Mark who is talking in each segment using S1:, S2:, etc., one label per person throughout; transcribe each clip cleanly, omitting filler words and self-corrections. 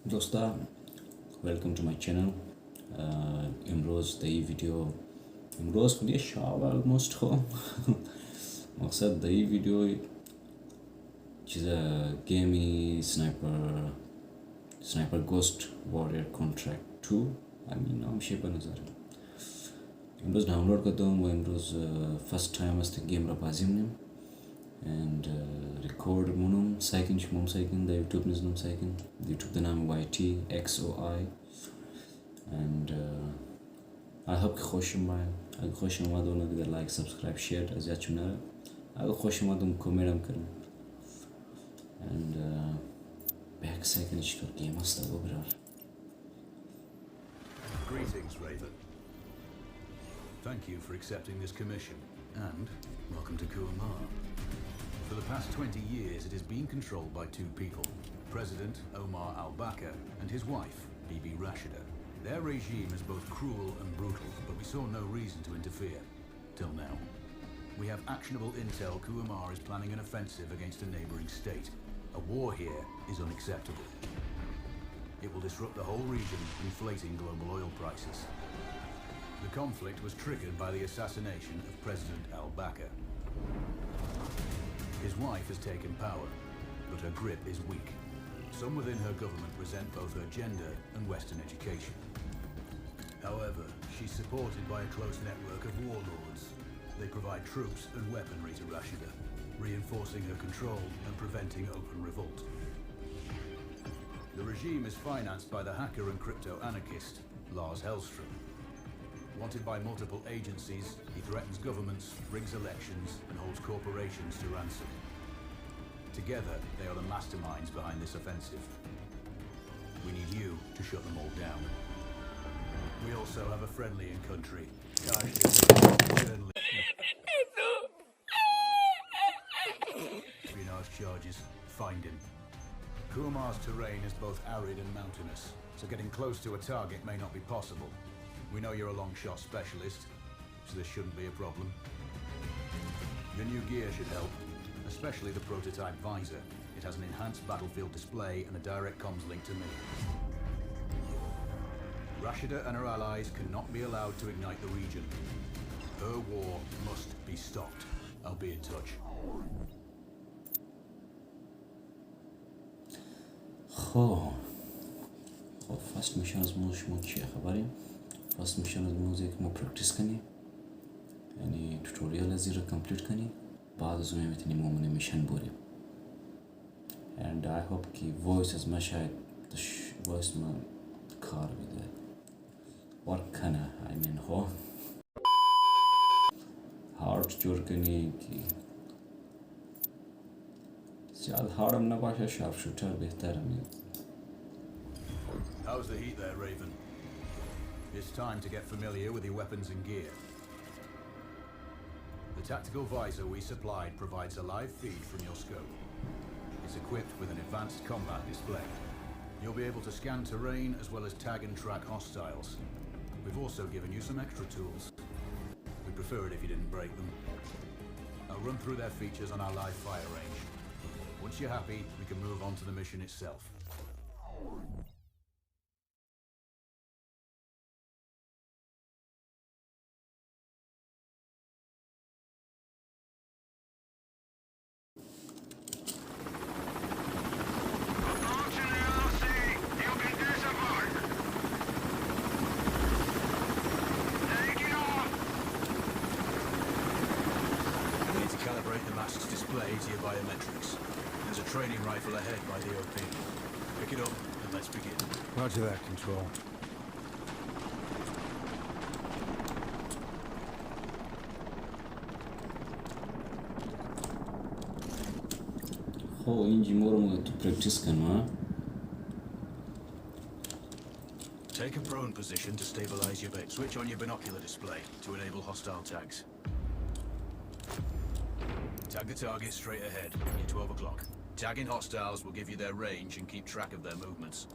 S1: دوستا welcome to my channel امروز دی ویدیو امروز خودی شاب almost خو مقصد دی ویدیو چیز گیمی سنایپر گوست واریر کانترکت 2 همین نام شه به نظر امروز دانلود کردم و امروز first time است گیم را بازی منم and record منم سایکن شمام سایکن در یوتیوب نزدم سایکن در یوتیوب دنام YTXOI and I hope که خوش اومد اگه خوش اومد اون دیگر لایک سابسکرایب شیر از یاد چونه اگه خوش اومد اون کامنت کنم and back سایکن چطور گیم است دو برار
S2: Greetings, Raven. Thank you for accepting this commission, and welcome to Kuamar. For the past 20 years, it has been controlled by two people, President Omar al-Bakr and his wife, Bibi Rashida. Their regime is both cruel and brutal, but we saw no reason to interfere, till now. We have actionable intel Kuamar is planning an offensive against a neighboring state. A war here is unacceptable. It will disrupt the whole region, inflating global oil prices. The conflict was triggered by the assassination of President al-Bakr. His wife has taken power, but her grip is weak. Some within her government resent both her gender and Western education. However, she's supported by a close network of warlords. They provide troops and weaponry to Rashida, reinforcing her control and preventing open revolt. The regime is financed by the hacker and crypto-anarchist, Lars Hellstrom. Wanted by multiple agencies, he threatens governments, rigs elections, and holds corporations to ransom. Together, they are the masterminds behind this offensive. We need you to shut them all down. We also have a friendly in country, charged with journalism, espionage charges. Find him. Kuamar's terrain is both arid and mountainous, so getting close to a target may not be possible. We know you're a long shot specialist, so this shouldn't be a problem. Your new gear should help, especially the prototype visor. It has an enhanced battlefield display and a direct comms link to me. Rashida and her allies cannot be allowed to ignite the region. Her war must be stopped. I'll be in touch.
S1: خب فرست میشن از ما شما چیه خبریم فرست میشن از موزیک ما پرکتیس کنیم یعنی توتوریال از این رو کمپلیت کنیم بعد از اون میتونیم مومن میشن بریم and I hope که voice از ما شاید voice ما کار بده work کنه I mean خب هارد جور کنی که زیاد هارم نباشه شارپ شوتر بهتره میاد
S2: How's the heat there, Raven? It's time to get familiar with your weapons and gear. The tactical visor we supplied provides a live feed from your scope. It's equipped with an advanced combat display. You'll be able to scan terrain as well as tag and track hostiles. We've also given you some extra tools. We'd prefer it if you didn't break them. I'll run through their features on our live fire range. Once you're happy, we can move on to the mission itself. We need to calibrate the mast's display to your biometrics. There's a training rifle ahead by the OP. Pick it up and let's begin.
S3: Roger that, Control.
S1: خب اینجی ما رو تو پرکتیس کنم ها
S2: Take a prone position to stabilize your base. Switch on your binocular display to enable hostile tags. Tag the target straight ahead, near 12 o'clock. Tagging hostiles will give you their range and keep track of their movements.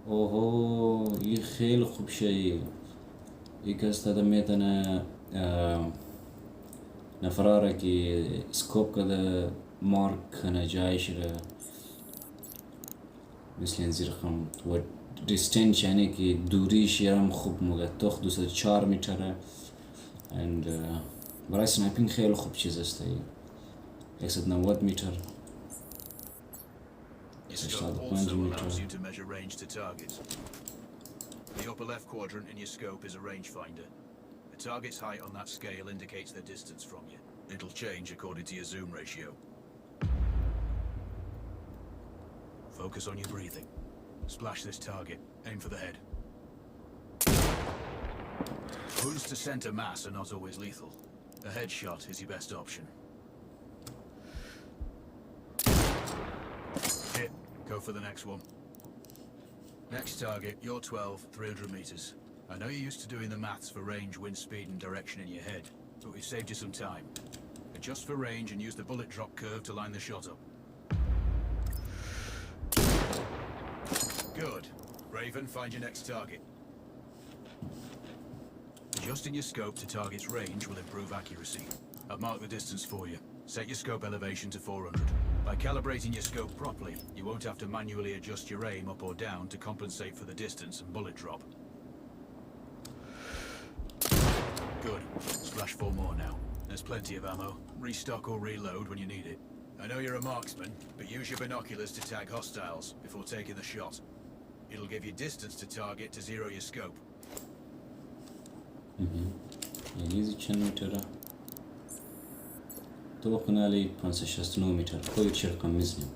S1: اوهو این خیلی خوب شایی یکی از داده میتونه نفراره که سکوب کده مارک کنه جایش رو مثل این زیر رقم و دیستنس یعنی که دوریش یرم خوب مگه 204 میتره and برای سنایپینگ خیلی خوب چیز است 190 متر
S2: Your scope also allows you to measure range to targets. The upper left quadrant in your scope is a rangefinder. The target's height on that scale indicates their distance from you. It'll change according to your zoom ratio. Focus on your breathing. Splash this target. Aim for the head. Wounds to center mass are not always lethal. A headshot is your best option. Hit. Go for the next one. Next target, you're 12, 300 meters. I know you're used to doing the maths for range, wind speed, and direction in your head, but we've saved you some time. Adjust for range and use the bullet drop curve to line the shot up. Good. Raven, find your next target. Adjusting your scope to target's range will improve accuracy. I've marked the distance for you. Set your scope elevation to 400. By calibrating your scope properly, you won't have to manually adjust your aim up or down to compensate for the distance and bullet drop. Good. Splash 4 more now. There's plenty of ammo. Restock or reload when you need it. I know you're a marksman, but use your binoculars to tag hostiles before taking the shot. It'll give you distance to target to zero your scope.
S1: یعنی چند میتره؟ توقع نالی 569 متر کوی چه رقم میزنیم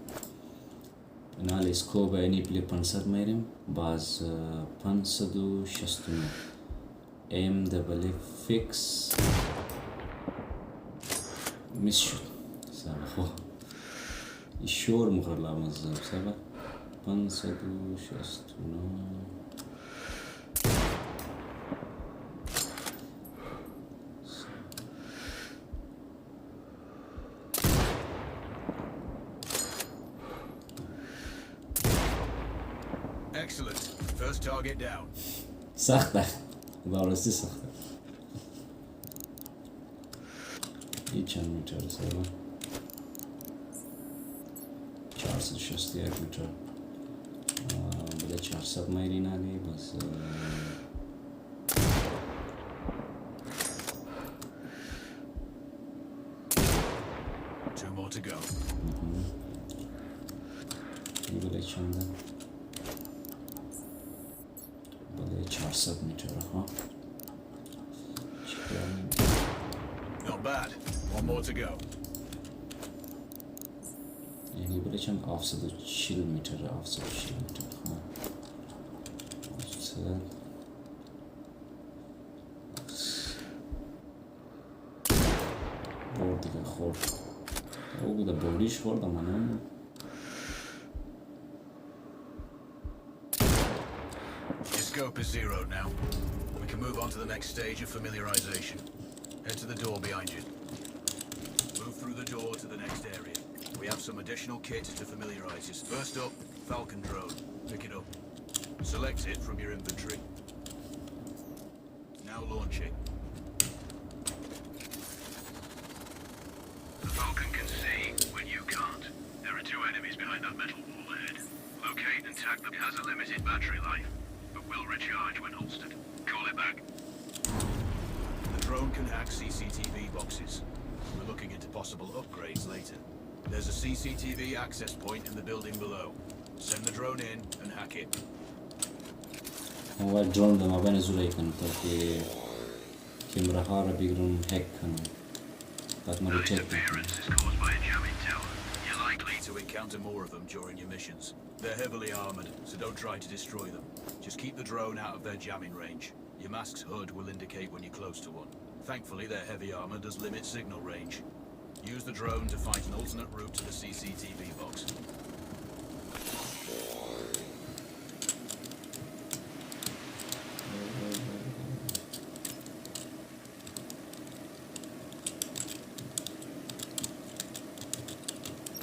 S1: نالی سکوب یعنی بلی 500 میریم باز 569 ایم دبلی فیکس میس شد سابا خو الشور مخرر لامزم سابا 569
S2: Excellent. First target down.
S1: سخته بارستی سخته این چند میتره سابا 461 متر بله 400 مایلی نالی بس
S2: Two more to go.
S1: این بله چنده بله 400 متر ها
S2: Not bad. One more to go.
S1: یعنی بله چند 740 متر 740 متر ها بورد دیگه خورد او بوده بوریش خورد اما نمون
S2: Your scope is zeroed now. We can move on to the next stage of familiarization. Head to the door behind you. Move through the door to the next area. We have some additional kit to familiarize you. First up, Falcon drone. Pick it up. Select it from your inventory. Now launch it. The Falcon can see when you can't. There are 2 enemies behind that metal wall ahead. Locate and tag them. It has a limited battery life, but will recharge when holstered. Call it back. The drone can hack CCTV boxes. We're looking into possible upgrades later. There's a CCTV access point in the building below. Send the drone in and hack it.
S1: هو الدرون ده ما بين زولي كان تاكي كاميرا هارا بيقدرون هيك كانوا تاك ما
S2: That
S1: ريتشيك
S2: disappearance is caused by a jamming tower. You're likely to encounter more of them during your missions. They're heavily armored, so don't try to destroy them. Just keep the drone out of their jamming range. Your mask's hood will indicate when you're close to one. Thankfully, their heavy armor does limit signal range. Use the drone to find an alternate route to the CCTV box.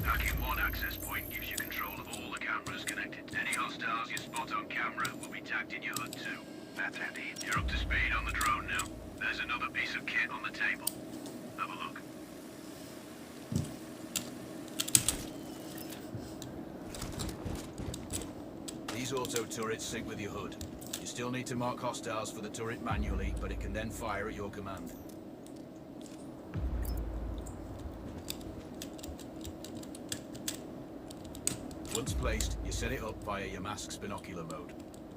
S2: Hacking one access point gives you control of all the cameras connected. Any hostiles you spot on camera will be tagged in your HUD too. That's handy. You're up to speed on the drone now. There's another piece of kit on the table. Have a look. These auto turrets sync with your HUD. You still need to mark hostiles for the turret manually, but it can then fire at your command. Once placed, you set it up via your mask's binocular mode.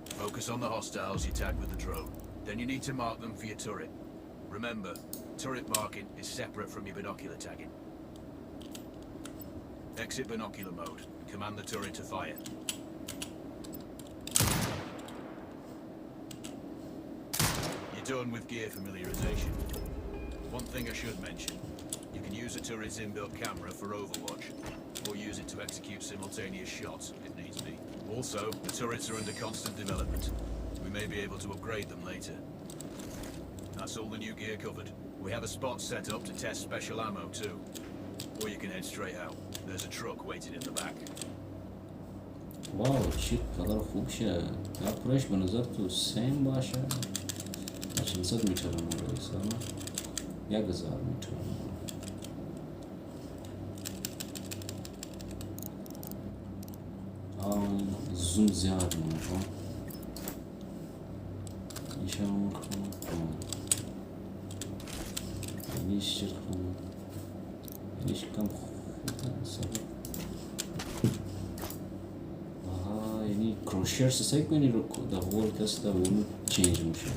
S2: Focus on the hostiles you tag with the drone. Then you need to mark them for your turret. Remember, turret marking is separate from your binocular tagging. Exit binocular mode. Command the turret to fire. You're done with gear familiarization. One thing I should mention. You can use a turret's inbuilt camera for overwatch, or use it to execute simultaneous shots if needs be. Also, the turrets are under constant development. We may be able to upgrade them later. That's all the new gear covered. We have a spot set up to test special ammo too. Or you can head straight out. There's a truck waiting in the back.
S1: واو شيت قدر خوب شه پرش به نظر تو سیم باشه 800 میترم رئیس اما 1000 میترم زوم زیاد میکنم ایشان میکنم اینیش چرا کنم اینیش کم خوبه سبب یعنی کروشر سعی کنی رو دهول کس دهول چینج میشه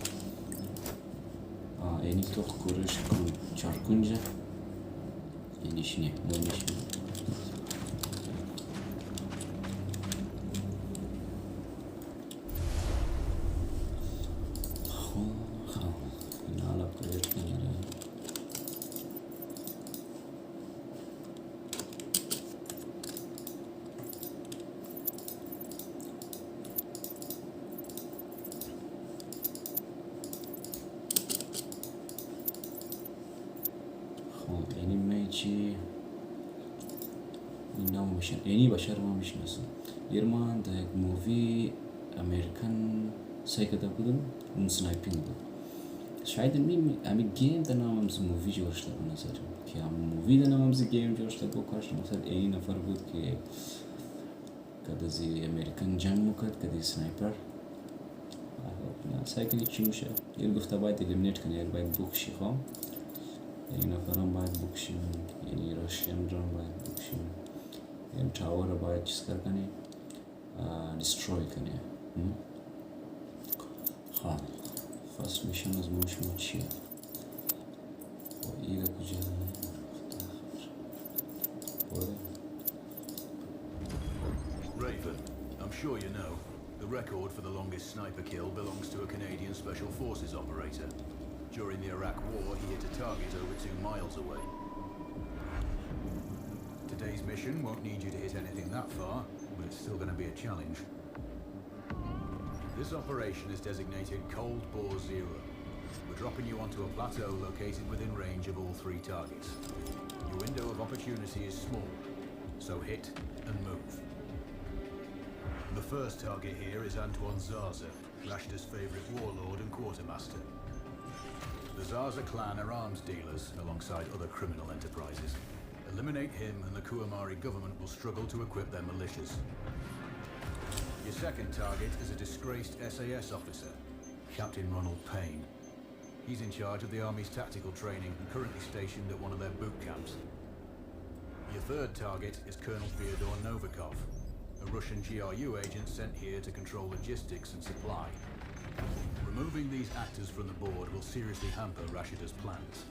S1: یعنی تو کورش کن چارکنجه یعنیش نه نمیشه چی اینا میشن اینی بشر ما میشناسم یرمان در یک مووی امریکن سعی کرده بودم اون سنایپینگ بود شاید امی گیم در نام همز مووی جوش داد نظرم که هم مووی در نام همز گیم جوش داد بکارش مثلا اینی نفر بود که کدازی امریکن جنگ میکرد کدی سنایپر سعی کنید چی میشه یه گفته باید الیمینیت کنی یه باید بکشی خواه این نفرم باید بکشیم یعنی راشین رام باید بکشیم این تاور رو باید چیز کنی دیستروی کنی خب فرست میشن از موشم چیه و ایده کجا
S2: Raven, I'm sure you know, the record for the longest sniper kill belongs to a Canadian Special Forces operator. During the Iraq War, he hit a target over 2 miles away. Today's mission won't need you to hit anything that far, but it's still going to be a challenge. This operation is designated Cold Bore Zero. We're dropping you onto a plateau located within range of all 3 targets. Your window of opportunity is small, so hit and move. The first target here is Antoine Zaza, Rashta's favorite warlord and quartermaster. The Zaza clan are arms dealers alongside other criminal enterprises. Eliminate him and the Kuamari government will struggle to equip their militias. Your second target is a disgraced SAS officer, Captain Ronald Payne. He's in charge of the Army's tactical training and currently stationed at one of their boot camps. Your third target is Colonel Fyodor Novikov, a Russian GRU agent sent here to control logistics and supply. Removing these actors from the board will seriously hamper Rashida's plans.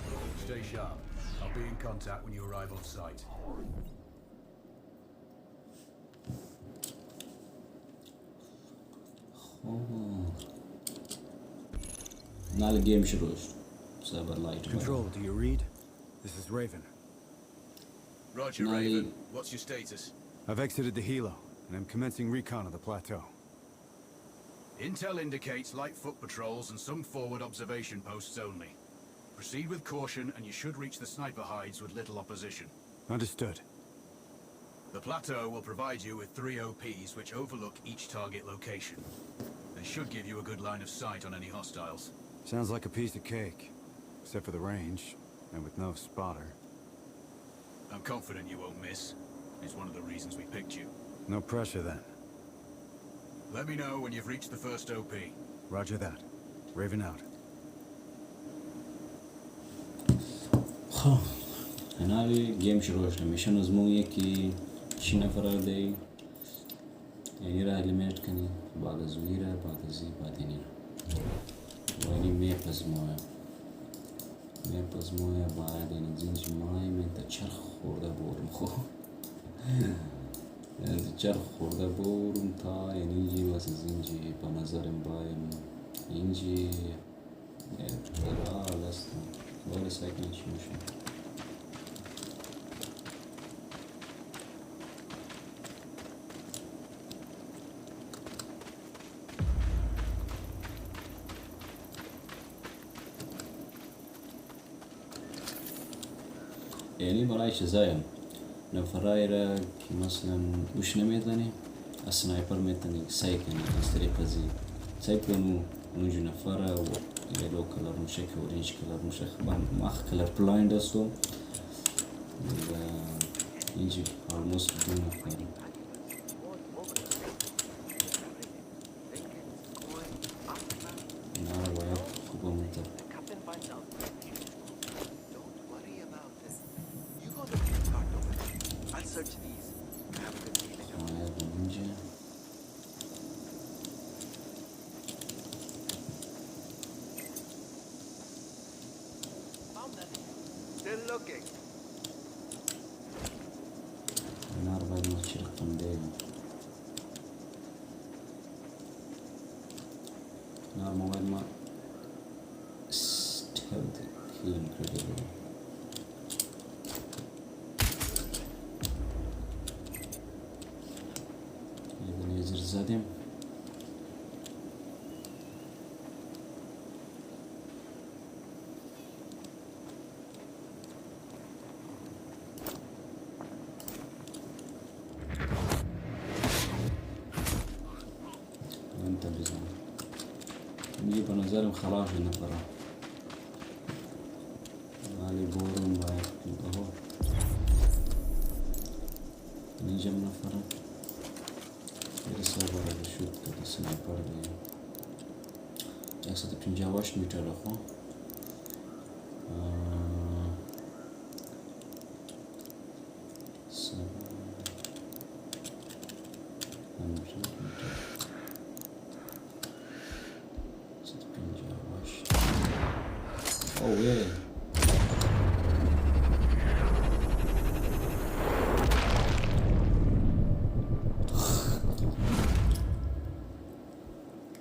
S2: Stay sharp. I'll be in contact when you arrive on site.
S1: Now the game should rush. Cyber light.
S3: Control, do you read? This is Raven.
S2: Roger, Raven. What's your status?
S3: I've exited the Hilo, and I'm commencing recon of the plateau.
S2: Intel indicates light foot patrols and some forward observation posts only. Proceed with caution and you should reach the sniper hides with little opposition.
S3: Understood.
S2: The plateau will provide you with 3 OPs which overlook each target location. They should give you a good line of sight on any hostiles.
S3: Sounds like a piece of cake. Except for the range, and with no spotter.
S2: I'm confident you won't miss. It's one of the reasons we picked you.
S3: No pressure then.
S2: Let me know when you've reached the first OP.
S3: Roger that. Raven out.
S1: خب هنالی گیم شروع شده میشن از مو یکی 6 نفره دی یعنی را الیمینیت کنی بعد از وی را بعد از این بعد اینی را یعنی میپ از مویا بعد این زنج مای من تا چرخ خورده بورم خو چرخ خورده بورم تا یعنی اینجی واسه زنجی با نظرم بایم اینجی برا لستم ولی ساکن چی میشه يعني برايش زايم نفرايرا كي مثلا وش نميتني السنايبر ميتني سايكني استريقا زي سايكنو نوجو نفرا و يلو كلر مشك اورينج كلر مشك ماخ كلر بلايند استو يجي almost دو نفر نار ويا خوبا متر
S4: Still looking.
S1: نار بعد ما تشرقم دايما نار موبايل ما stealthy kill incredible إذا يزر زادم انت بزن نجيب نظرم خلاص النفرة مالي بورم بايك اهو نجيب نفرة يرسل برا بشوت كده سنايبر دي اكسد بتنجاوش ميتر اخو Oh yeah.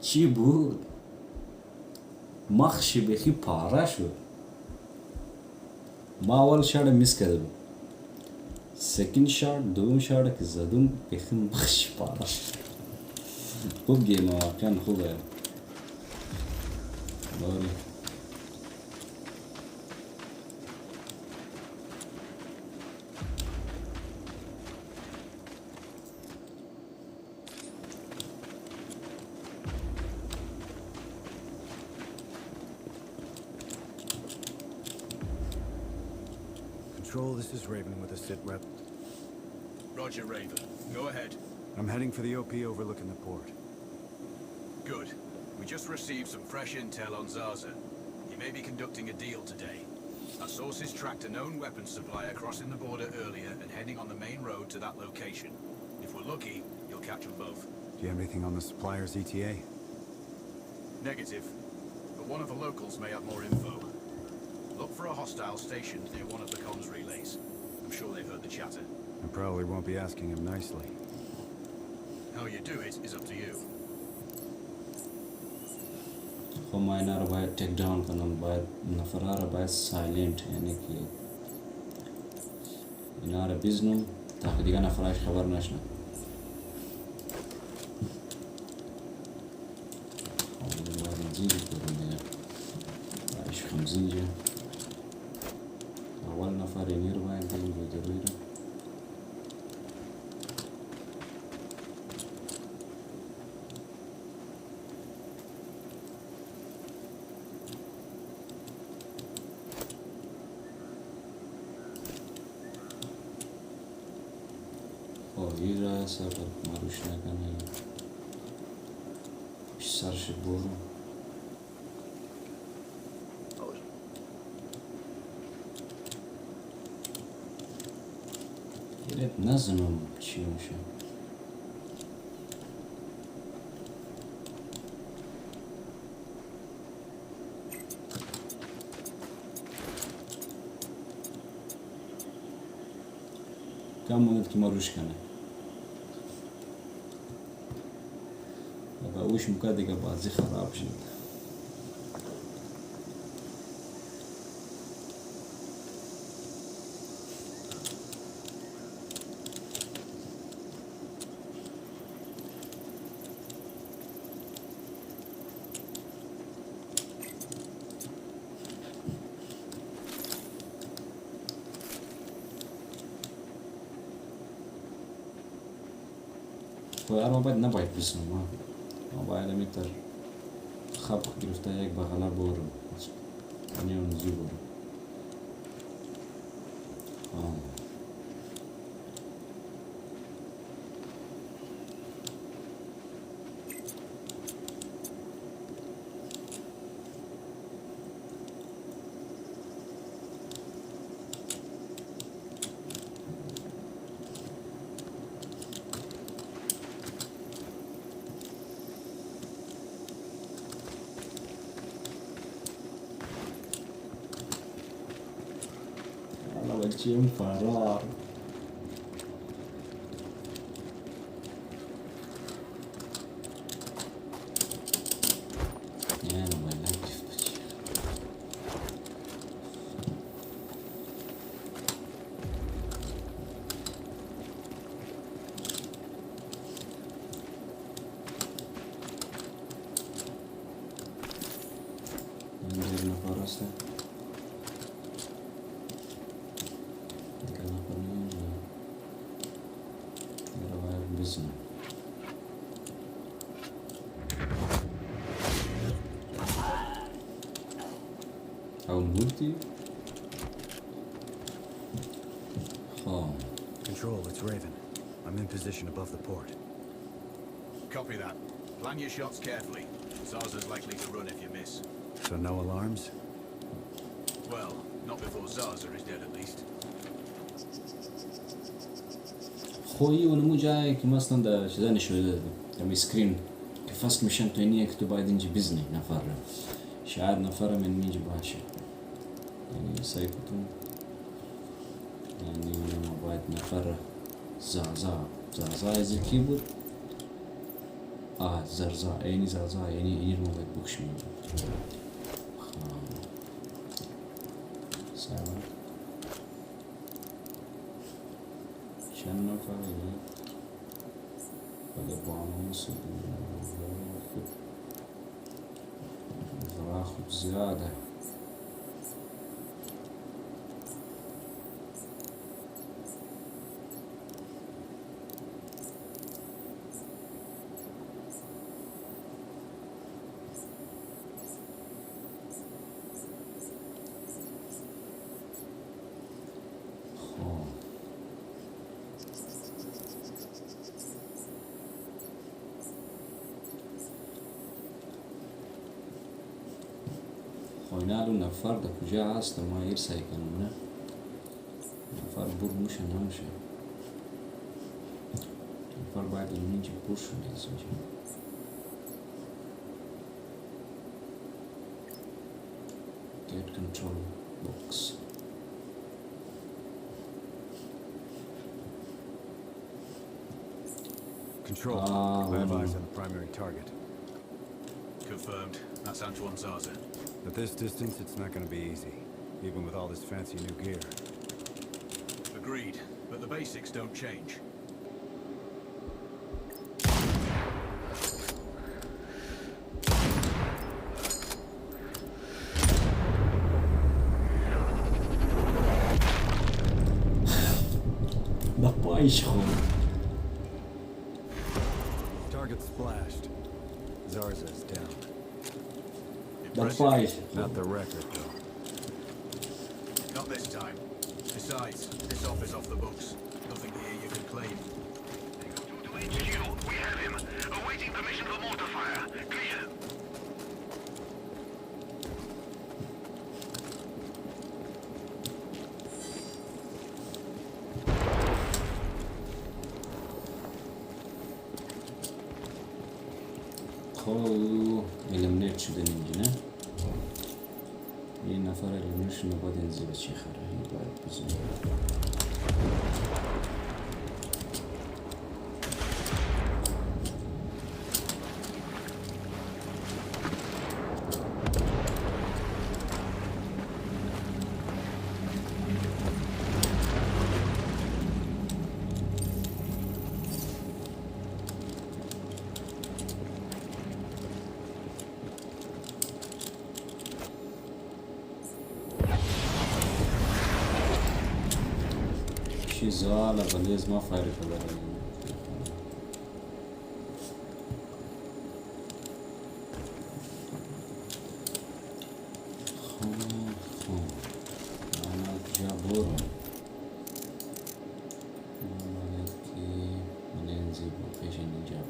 S1: چی بود؟ مخشی بخی پاره شد ما اول شاید میس کردم سکند شاید دوم شاید که زدم بخی مخشی پاره شد خوب گیم واقعا خوبه باری
S3: Control, this is Raven with a sit rep.
S2: Roger, Raven. Go ahead.
S3: I'm heading for the OP overlooking the port.
S2: Good. We just received some fresh intel on Zaza. He may be conducting a deal today. Our sources tracked a known weapons supplier crossing the border earlier and heading on the main road to that location. If we're lucky, you'll catch them both.
S3: Do you have anything on the supplier's ETA?
S2: Negative. But one of the locals may have more info. Look for a hostile stationed near one of the comms relays. I'm sure they've heard the chatter.
S3: I probably won't be asking him nicely.
S2: How you do it is up to you.
S1: خب ما اینا رو باید تک داون کنم باید نفرها رو باید سایلنت یعنی که اینا رو بزنم تا که دیگه نفرهاش خبر نشنه خب دیگه باید زنجی کنم دیگه باید خم زنجی اول نفر اینی رو باید دیم بوده روی رو یه را سفر مروش نکنه سرش برو گرت نزنم چی میشه کم مونده که ما روش کنه و اوش میکنه دیگه بازی خراب شد ما باید نباید بسنم ما باید میتر خب گرفته یک بغلا برم نیون زی برم بچیم فرار نه نمایلم کیف بچی این زیر نفر هسته business. How multi?
S3: Control, it's Raven. I'm in position above the port.
S2: Copy that. Plan your shots carefully. Zarza's likely to run if you miss.
S3: So no alarms?
S2: Well, not before Zarza is dead at least.
S1: خویی اونمو جایی که مثلا در چیزا نشده در اسکرین که فست میشن تو اینیه که تو باید اینجا بزنی نفر رو شاید نفر من اینجا باشه یعنی سعی کتون یعنی ما باید نفر زازا از کی بود؟ زرزا اینی زازا یعنی اینی رو باید بکشیم سعی چند نفر ولی با همون ذرا خوب زیاده خواهی نفر در کجا هست ما ایر سعی کنم نه نفر بور موشه نموشه نفر باید اینجا بور شده از اینجا get control box
S3: Control, I have eyes on the primary target.
S2: Confirmed. That's Antoine Zarza.
S3: At this distance, it's not going to be easy, even with all this fancy new gear.
S2: Agreed, but the basics don't change.
S3: Target splashed. Zarza's down. Not the record, though.
S2: Not this time. Besides, this off is off the books. Nothing here you can claim.
S4: To HQ, we have him. Awaiting permission for mortar fire. Clear.
S1: خب الیمینیت شدن اینجا نه یه نفر الیمینیت شده باید این زیر چی خرایی باید بزنیم زال بلیز ما فایری کردن خوب انا کجا برو مالين زيبو فيش اینجا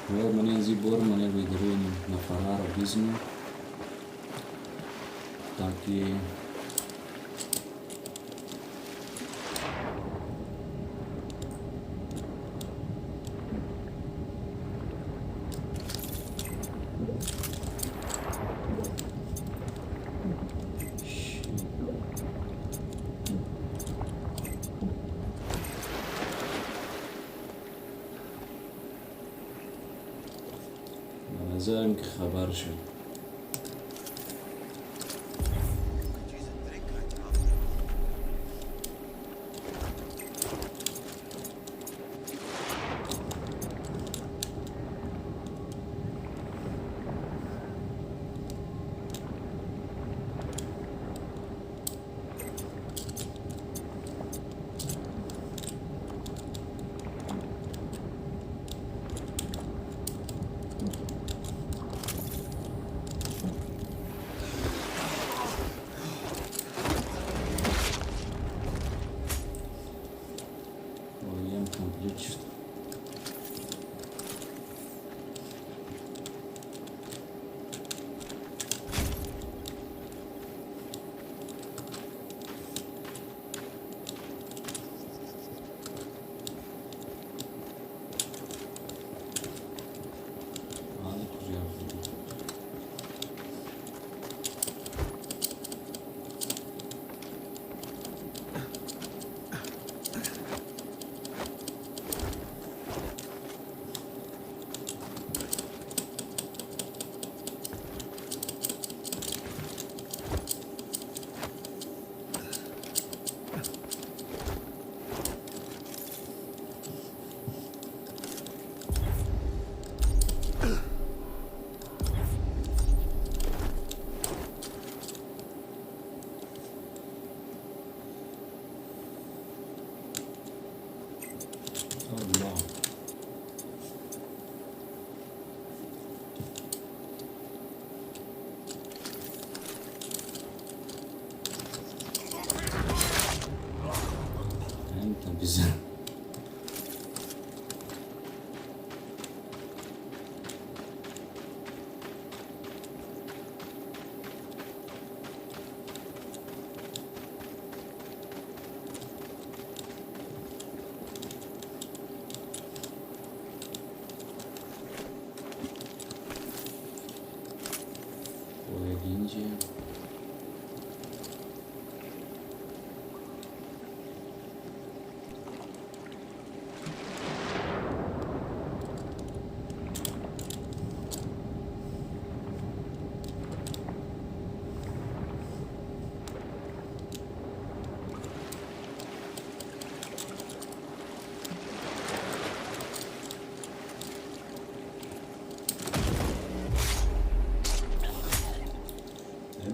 S1: برو من زی بور من بیدرین نفرار بیزنی تاکي نظرم که خبر شد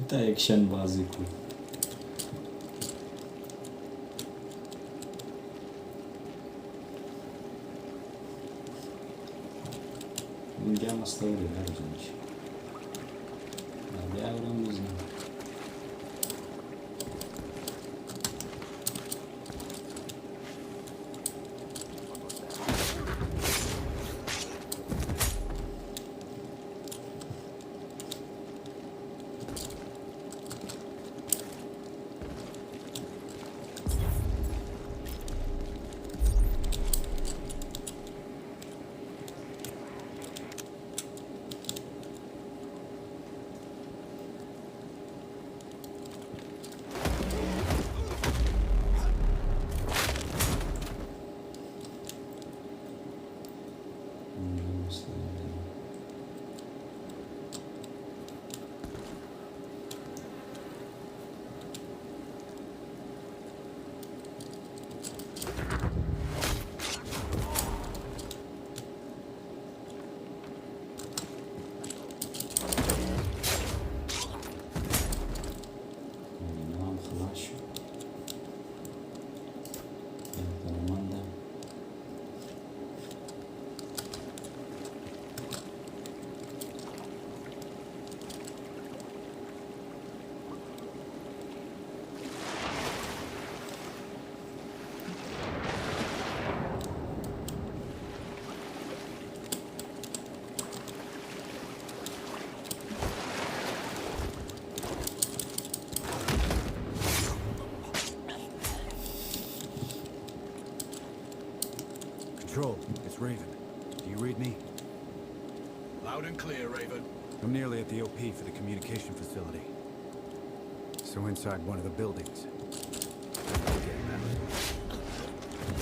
S1: تا اکشن بازی کو اینجا مستوری هر جنش بیا اورم بزنم
S3: Control, it's Raven. Do you read me?
S2: Loud and clear, Raven.
S3: I'm nearly at the OP for the communication facility. So inside one of the buildings.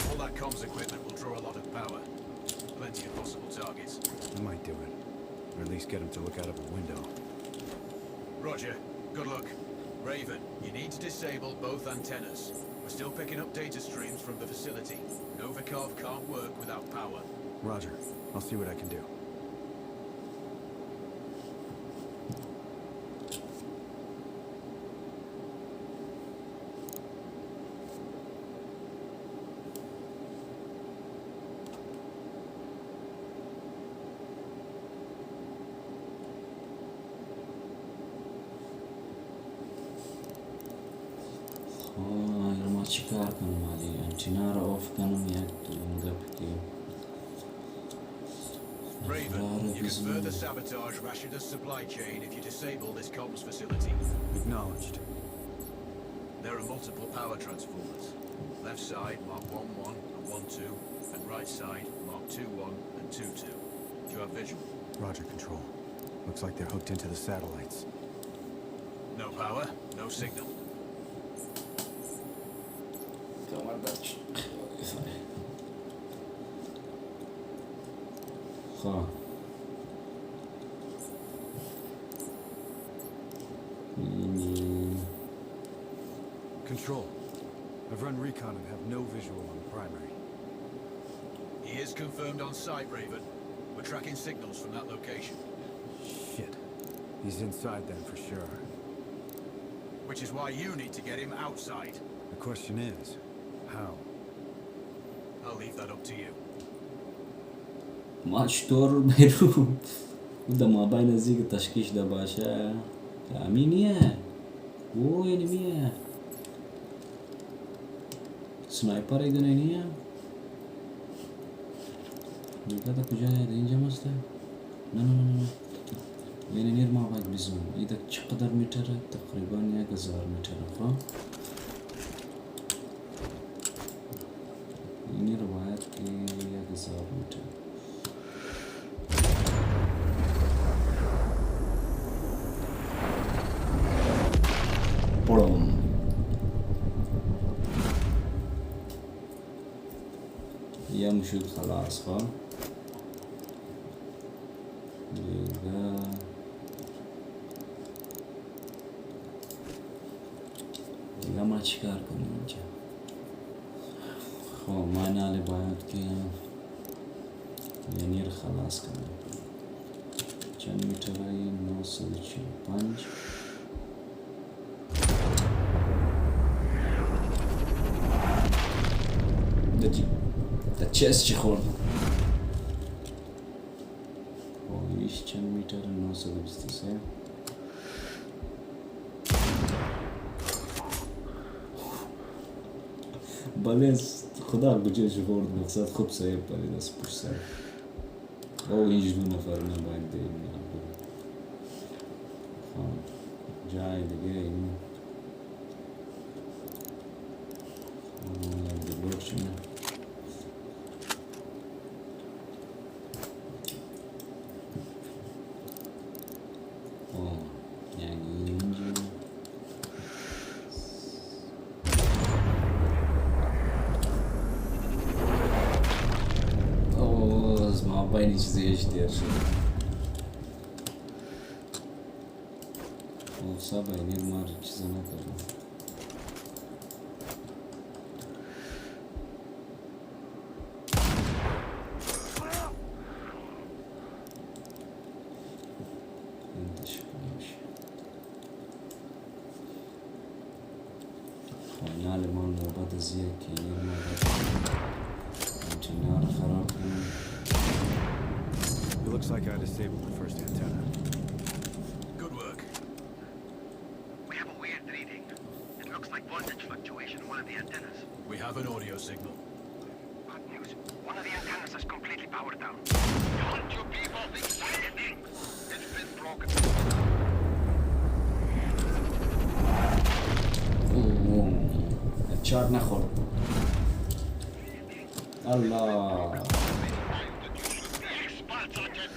S2: All that comms equipment will draw a lot of power. Plenty of possible targets.
S3: I might do it. Or at least get him to look out of a window.
S2: Roger. Good luck. Raven, you need to disable both antennas. We're still picking up data streams from the facility. Novikov can't work without power.
S3: Roger. I'll see what I can do.
S1: ما چیکار کنم علی انتینا رو آف کنم یک گپ که
S2: Raven, you can further sabotage Rashida's supply chain if you disable this comms facility.
S3: Acknowledged.
S2: There are multiple power transformers. Left side, Mark 1-1 and 1-2, and right side, Mark 2-1 and 2-2. Do you have visual?
S3: Roger, Control. Looks like they're hooked into the satellites.
S2: No power, no signal.
S1: خب
S3: Control. I've run recon and have no visual on the primary.
S2: He is confirmed on site, Raven. We're tracking signals from that location.
S3: Shit. He's inside then for sure.
S2: Which is why you need to get him outside.
S3: The question is, how?
S2: I'll leave that up to you.
S1: ما چطور برو ده ما بین نزدیک تشکیش ده باشه امینیه او یعنی میه سنایپر ایدونه نیه دیگه ده کجایه ده اینجا مسته نه یعنی نیر ما باید بیزم ایده چقدر میتره تقریبا 1000 میتره خواه اینی رو باید که 1000 میتره يمشوا خلاص ها دیگه ما چیکار کنیم اینجا خب من الان باید که یعنی رو خلاص کنم چند میتره این 945 چیست چی خورد 20 میتر 923 بله خدا بجاش خورد مقصد خوب سایب بله دست پوش سر او هیچ دو نفر نباید بیم جای دیگه این دلور چونه یعنی اینجا از ما باید چیزی اشتیار شد صبح اینیر مار چیزا نکردم خانال ما نوبت زیه که اینیر مار همچنان خراب کنم
S3: It looks like I disabled the first antenna.
S2: Good work.
S4: We have a weird reading. It looks like voltage fluctuation in one of the antennas.
S2: We have an audio signal.
S4: Bad news. One of the antennas is completely powered down. Don't you people think anything? It's been broken.
S1: چار نخورد الله
S4: Spots on your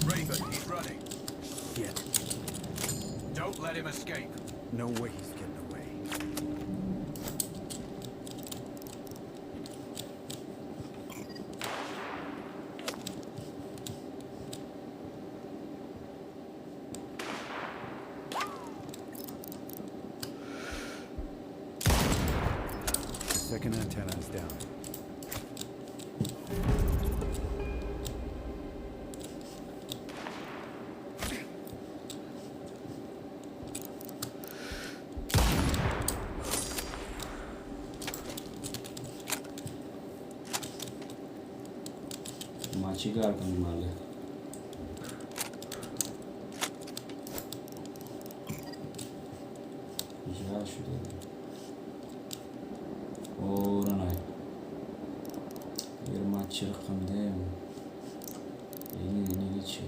S2: Raven, he's running.
S3: Shit.
S2: Don't let him escape.
S3: No way he's getting away. The second antenna is down.
S1: ما چیکار کنیم ماله جا شده اورانای ما چی رقم دیم اینی چی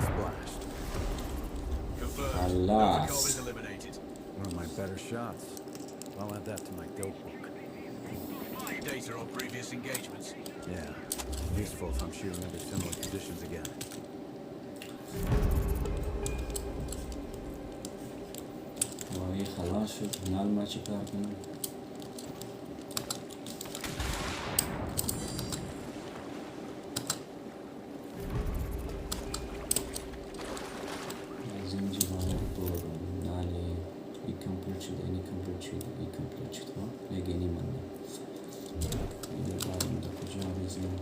S3: Splashed.
S2: Confirmed.
S1: Alas.
S2: Novikov is eliminated.
S3: One of my better shots. I'll add that to my dope book.
S2: Data on previous engagements.
S3: Yeah. Useful if I'm shooting under similar conditions again.
S1: وای خلاص شد نال ما چیکار کنیم از این جوانه رو برم ناله ای کمپلیت شد اینی کمپلیت شد ای کمپلیت شد ها یگینی من اینو دارم در کجا بزنم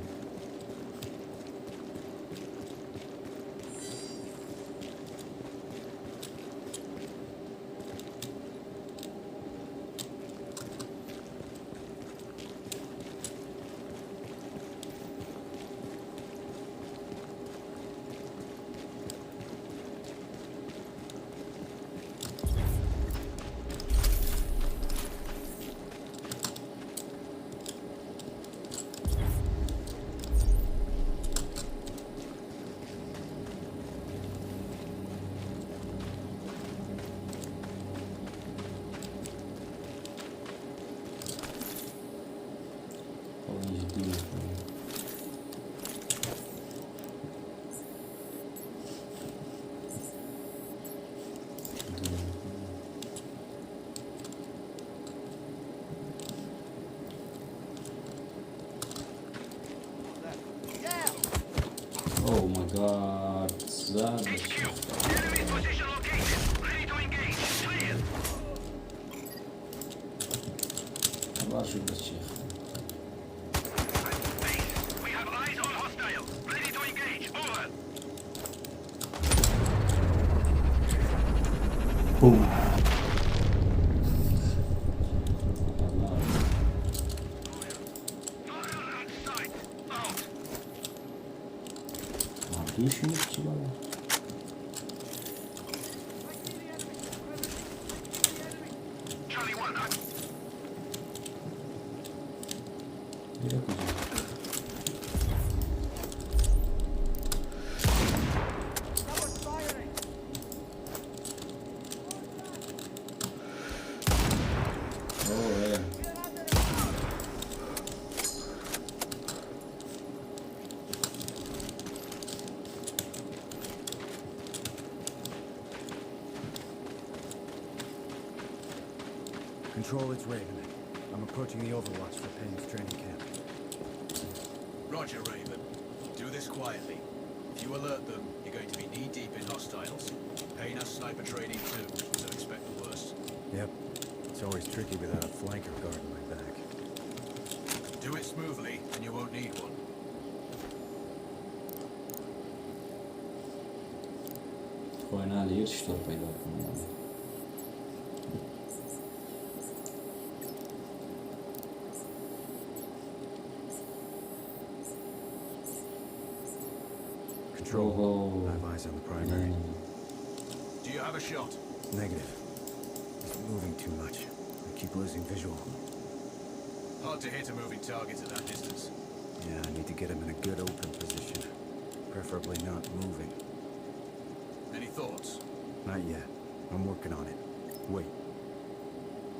S1: جدی میکنم Oh my god, that is...
S4: Enemy position located. Ready to engage. Clear.
S1: خار شو بس شيخ.
S4: We have eyes on hostile. Ready to engage. Over.
S1: Boom.
S4: Fire at sight. Out.
S1: Ne düşünüyorsun ki baba?
S4: Charlie 1, out.
S1: Bir yapacağım. Oh yeah.
S3: Control, it's Raven. I'm approaching the Overwatch for Payne's training camp.
S2: Roger, Raven. Do this quietly. If you alert them, you're going to be knee-deep in hostiles. Payne has sniper training too, so expect the worst.
S3: Yep. It's always tricky without a flanker guarding my back.
S2: Do it smoothly, and you won't need one.
S1: Coina ali estou para ir lá com
S3: Control,
S1: Oh.
S3: I have eyes on the primary.
S2: Do you have a shot?
S3: Negative. It's moving too much. I keep losing visual.
S2: Hard to hit a moving target at that distance.
S3: Yeah, I need to get him in a good open position. Preferably not moving.
S2: Any thoughts?
S3: Not yet. I'm working on it. Wait.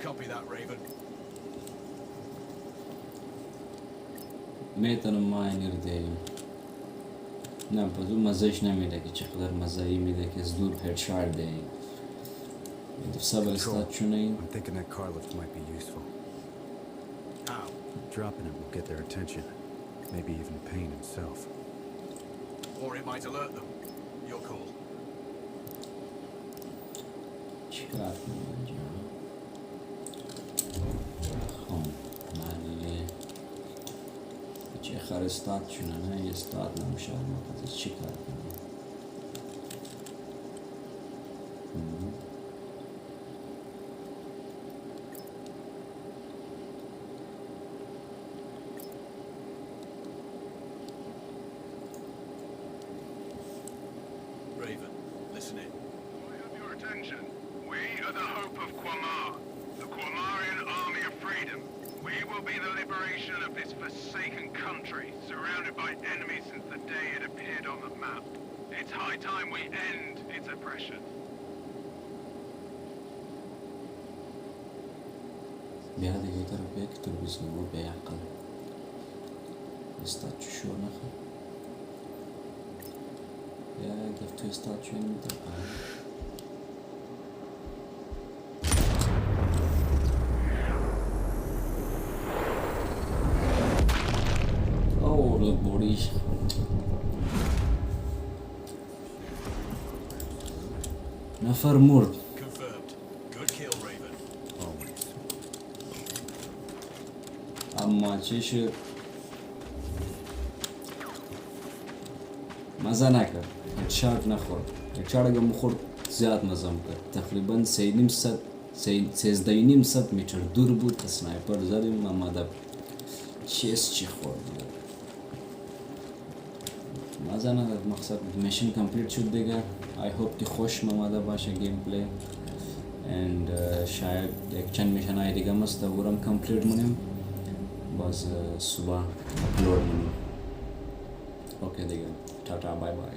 S2: Copy that, Raven.
S1: میتونم ما نرده نه بدون مزهش نمیده که چقدر مزهی میده که از دور هدشات ده سبب استاد چونه
S3: I'm thinking that car lift might be useful.
S2: How?
S3: Dropping it will get their attention. Maybe even Payne himself.
S2: Or it might alert them. Your call.
S1: چیکار کنم اینجا خب مالیه چه خر استاد چونه نه یه استاد نمیشه ما پس چیکار کنم
S2: Raven, listen in.
S4: I have your attention. We are the hope of Quamar, the Quamarian Army of Freedom. We will be the liberation of this forsaken country, surrounded by enemies since the day it appeared on the map. It's high time we end its oppression.
S1: بهذا يقدر بيكتب باسمه بيعقل استاد شو نخل يا قفت استاد شو نتبع Oh, look, bodies. نفر مرد.
S2: Confirmed. Good kill, Raven.
S3: Always.
S1: اما چه شد؟ مزه نکرد. هدشات نخورد. هدشات اگه مخورد زیاد مزه میکرد. تقریبا 13.5 متر دور بود. سنایپر زدیم اما در چی خورد. مزه ندارد مقصد میشن کمپلیت شد دیگه. I hope که خوش آمده باشه گیم پلی and شاید یک چند میشن های دیگه مست دورم کمپلیت مونیم باز صبح اپلود مونیم اوکی دیگه تاتا بای بای